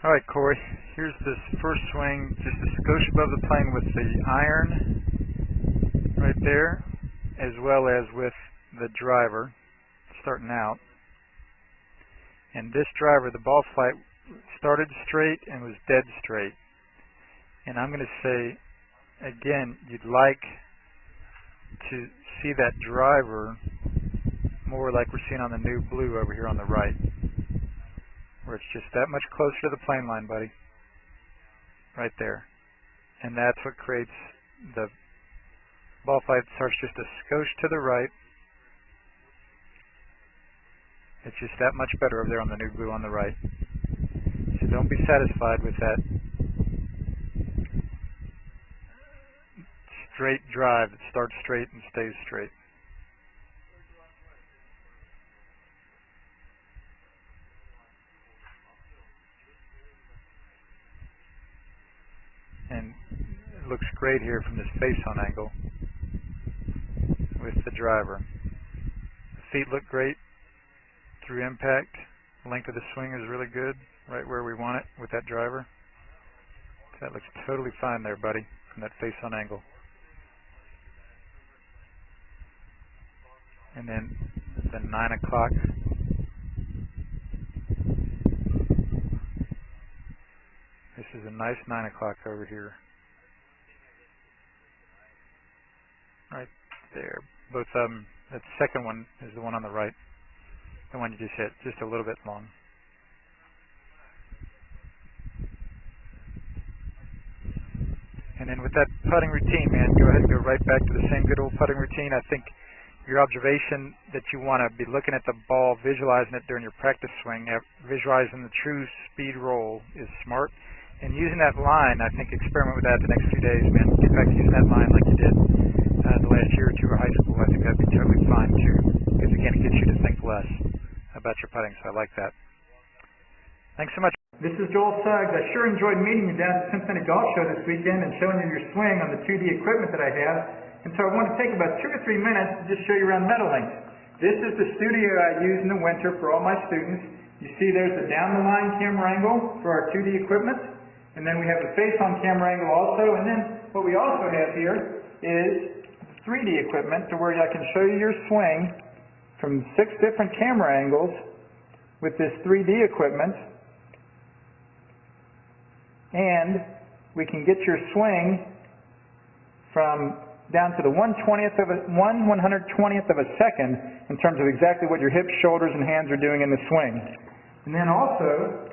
Alright, Corey, here's this first swing, just a skosh above the plane with the iron right there, as well as with the driver starting out. And this driver, the ball flight started straight and was dead straight. And I'm going to say, again, you'd like to see that driver more like we're seeing on the new blue over here on the right, where it's just that much closer to the plane line, buddy. Right there. And that's what creates the ball flight starts just a skosh to the right. It's just that much better over there on the new blue on the right. So don't be satisfied with that straight drive that starts straight and stays straight. And it looks great here from this face-on angle with the driver. The feet look great through impact. The length of the swing is really good, right where we want it with that driver. So that looks totally fine there, buddy, from that face-on angle. And then the 9 o'clock. This is a nice 9 o'clock over here. Right there. Both of them. That second one is the one on the right. The one you just hit. Just a little bit long. And then with that putting routine, man, go ahead and go right back to the same good old putting routine. I think your observation that you want to be looking at the ball, visualizing it during your practice swing, visualizing the true speed roll is smart. And using that line, I think experiment with that the next few days, man. Get back to using that line like you did the last year or two of high school. I think that'd be totally fine too. Because again, it gets you to think less about your putting, so I like that. Thanks so much. This is Joel Suggs. I sure enjoyed meeting you down at the Cincinnati Golf Show this weekend and showing you your swing on the 2D equipment that I have. And so I want to take about 2 or 3 minutes to just show you around Meadowlinks. This is the studio I use in the winter for all my students. You see there's the down-the-line camera angle for our 2D equipment. And then we have the face-on camera angle also. And then what we also have here is 3D equipment to where I can show you your swing from 6 different camera angles with this 3D equipment. And we can get your swing from down to the 1/120th of a second in terms of exactly what your hips, shoulders, and hands are doing in the swing. And then also,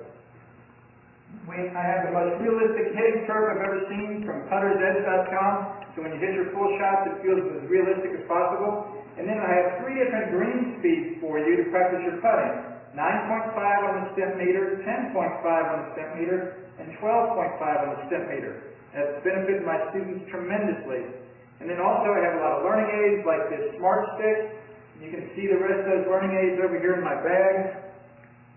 I have the most realistic hitting curve I've ever seen from puttersedge.com. So when you hit your full shots, it feels as realistic as possible. And then I have 3 different green speeds for you to practice your putting. 9.5 on the step meter, 10.5 on the step meter, and 12.5 on the step meter. That's benefited my students tremendously. And then also I have a lot of learning aids like this Smart Stick. You can see the rest of those learning aids over here in my bag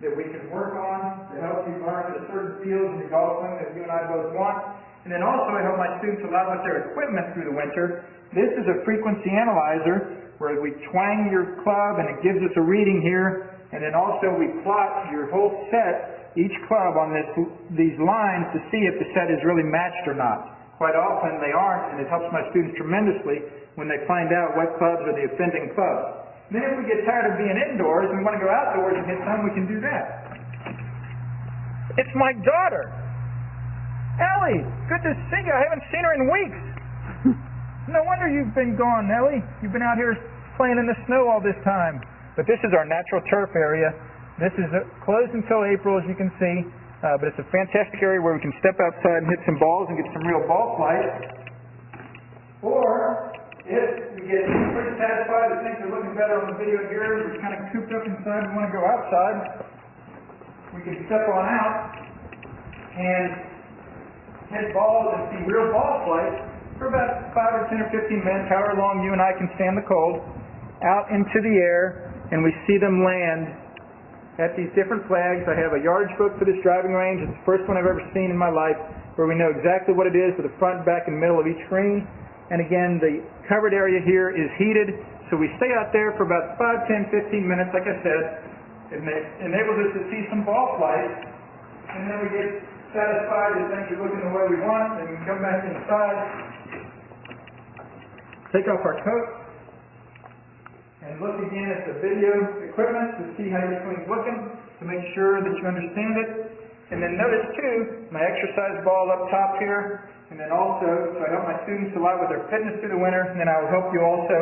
that we can work on to help you learn the certain fields in your golf swing that you and I both want. And then also I help my students a lot with their equipment through the winter. This is a frequency analyzer where we twang your club and it gives us a reading here. And then also we plot your whole set, each club on these lines to see if the set is really matched or not. Quite often they aren't, and it helps my students tremendously when they find out what clubs are the offending clubs. Then if we get tired of being indoors and we want to go outdoors and hit some, we can do that. It's my daughter! Ellie! Good to see you. I haven't seen her in weeks. No wonder you've been gone, Ellie. You've been out here playing in the snow all this time. But this is our natural turf area. This is closed until April, as you can see. But it's a fantastic area where we can step outside and hit some balls and get some real ball flight. Or, if we get pretty satisfied that things are looking better on the video here, we're kind of cooped up inside and want to go outside, we can step on out and hit balls and see real ball flight for about 5 or 10 or 15 minutes, however long you and I can stand the cold, out into the air, and we see them land at these different flags. I have a yardage book for this driving range. It's the first one I've ever seen in my life where we know exactly what it is for the front, back, and middle of each green. And again, the covered area here is heated, so we stay out there for about 5, 10, 15 minutes, like I said. It enables us to see some ball flight and then we get satisfied that things are looking the way we want, and we come back inside, take off our coat, and look again at the video equipment to see how your swing's looking, to make sure that you understand it. And then notice too, my exercise ball up top here, and then also, so I help my students a lot with their fitness through the winter, and then I will help you also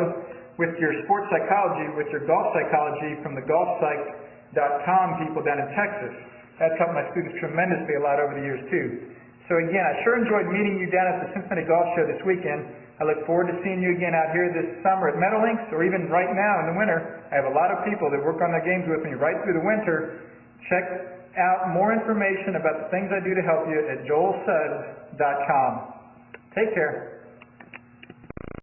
with your sports psychology, with your golf psychology from the golfpsych.com people down in Texas. That's helped my students tremendously a lot over the years too. So again, I sure enjoyed meeting you down at the Cincinnati Golf Show this weekend. I look forward to seeing you again out here this summer at Meadowlinks, or even right now in the winter. I have a lot of people that work on their games with me right through the winter. Check out more information about the things I do to help you at joelsuggs.com. Take care.